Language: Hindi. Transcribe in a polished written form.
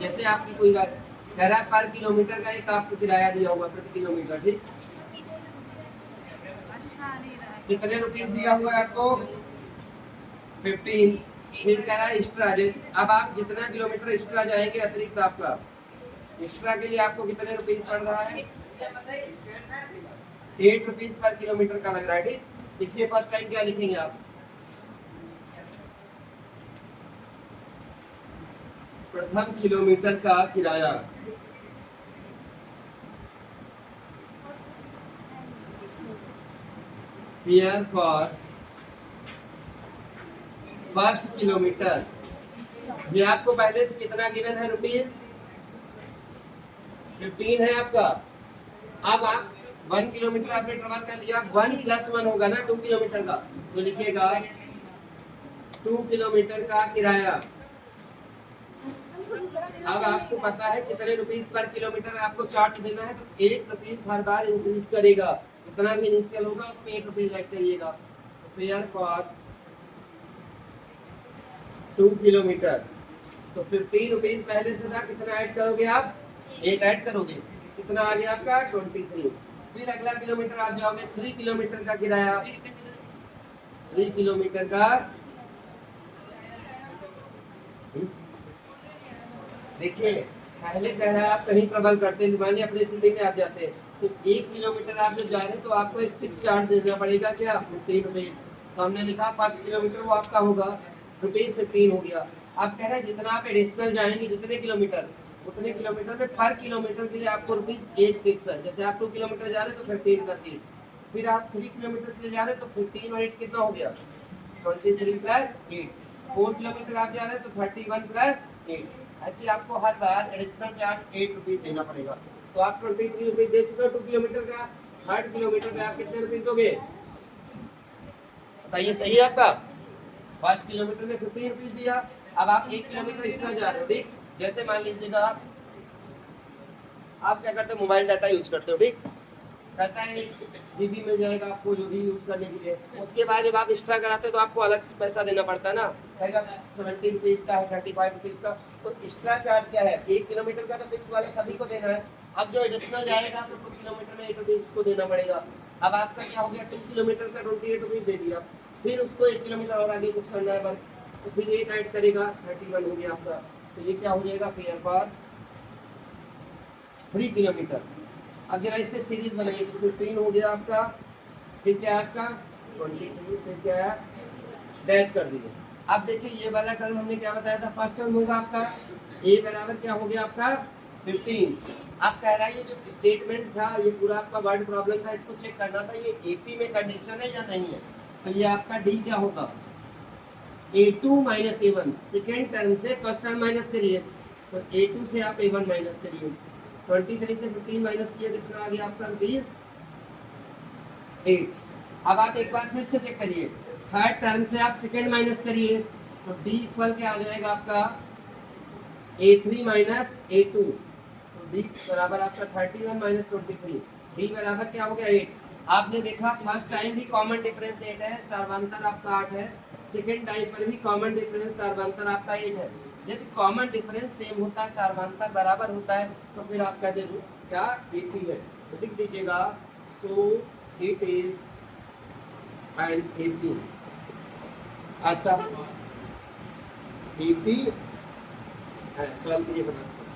जैसे आपकी कोई गाड़ी कह रहा है पर किलोमीटर का एक आपको किराया दिया होगा प्रति किलोमीटर, ठीक, कितने रुपीस दिया हुआ है आपको 15। फिर कह रहा है एक्स्ट्रा, अब आप जितना किलोमीटर एक्स्ट्रा जाएंगे अतिरिक्त आपका एक्स्ट्रा के लिए आपको कितने रुपीस पड़ रहा है 8 रुपीस पर किलोमीटर का लग रहा है, ठीक। देखिए फर्स्ट टाइम क्या लिखेंगे आप, प्रथम किलोमीटर का किराया, फेयर फॉर फर्स्ट किलोमीटर। ये आपको पहले से कितना गिवन है रुपीस 15 है आपका। अब आप 1 किलोमीटर आपने ट्रेवल कर लिया, 1 + 1 होगा ना 2 किलोमीटर का, तो लिखिएगा 2 किलोमीटर का किराया। अब आपको पता है कितने रुपीस पर किलोमीटर आपको चार्ज देना है, तो 8 रुपीस हर बार इंक्रीज करेगा, जितना भी इनिशियल होगा उसमें 8 रुपीस ऐड करिएगा। फेयर फॉर 2 किलोमीटर, तो 15 रुपीस पहले से था, कितना ऐड करोगे आप 8 ऐड करोगे, कितना आ गया आपका 23। फिर अगला किलोमीटर आप जाओगे 3 किलोमीटर का किराया, 3 किलोमीटर का, देखिए पहले कह रहा है आप कहीं ट्रेवल करते हैं, मानिए अपने सिटी में आप जाते हैं, तो 1 किलोमीटर आप जब जा रहे हैं तो आपको एक फिक्स चार्ज देना पड़ेगा, क्या 15 रुपीस। तो हमने लिखा 5 किलोमीटर वो आपका होगा रुपीस 15 हो गया। आप कह रहे हैं जितना आप एडिशनल जाएंगे जितने किलोमीटर उतने किलोमीटर में पर किलोमीटर के लिए आपको रुपीस 8 फिक्स है। जैसे आप 2 किलोमीटर जा रहे हैं तो 15 का सीट, फिर आप 3 किलोमीटर के लिए जा रहे हैं तो 15 और 8 कितना हो गया 23 + 8। 4 किलोमीटर आप जा रहे हैं तो 31 + 8। ऐसे आपको हर बार एडिशनल चार्ज 8 रुपीस देना पड़ेगा। तो आप 23 रुपीस दे चुके हो 2 किलोमीटर का, 8 किलोमीटर में आप कितने रुपीस दोगे बताइए, सही है आपका। 5 किलोमीटर में 15 रुपीस दिया। अब आप 1 किलोमीटर एक्स्ट्रा जा रहे हो, ठीक। जैसे मान लीजिएगा आप क्या करते हो मोबाइल डाटा यूज करते हो, ठीक, कहता है 1 GB मिल जाएगा आपको जो भी यूज करने के लिए। उसके बाद जब आप एक्स्ट्रा कराते हो तो आपको अलग से पैसा देना पड़ता है ना, कहेगा 70 रुपीस का है, 35 रुपीस का। तो एक्स्ट्रा चार्ज क्या है 1 किलोमीटर का तो फिक्स वाला सभी को देना है। अब जो एडिशनल जाएगा तो 2 किलोमीटर में 8 रुपीस उसको देना पड़ेगा। अब आपका क्या हो गया 2 किलोमीटर का 28 रुपीस दे दिया, फिर उसको 1 किलोमीटर और आगे कुछ करना है बस, तो फिर 8 ऐड करेगा 31 हो गया आपका। तो ये क्या हो जाएगा फेयर फॉर 3 किलोमीटर। अब जरा इससे सीरीज बनाइए, तो 15 हो गया आपका, फिर क्या है आपका 23, फिर क्या है डैश कर दीजिए। अब देखिए ये वाला टर्म हमने क्या बताया था, फर्स्ट टर्म होगा आपका a बराबर क्या हो गया आपका 15। आप कह रहा है ये जो स्टेटमेंट था ये पूरा आपका वर्ड प्रॉब्लम था, इसको चेक करना था ये AP में कंडीशन है या नहीं है। तो ये आपका D क्या होगा A2 - A1, सेकेंड टर्म से फर्स्ट टर्म माइनस करिए, तो A2 से आप A1 माइनस करिए। 23 से 15 माइनस किया कितना आ गया आपका रुपीस 8। अब आप एक बार फिर से चेक करिए, थर्ड टर्म से आप सेकंड माइनस करिए, तो D इक्वल क्या आ जाएगा आपका A3 - A2, तो D बराबर आपका 31 - 23, D बराबर क्या हो गया 8। आपने देखा फर्स्ट टाइम भी कॉमन डिफरेंस 8 है, सर्वांतर आपका 8 है, सेकंड टाइम पर भी कॉमन डिफरेंस सर्वांतर आपका 8 है। यदि कॉमन डिफरेंस सेम होता है सर्वांतर बराबर होता है तो फिर आप कह दे क्या AP है, तो लिख दीजिएगा so it is and AP आता AP सॉल्व कीजिए बना सकते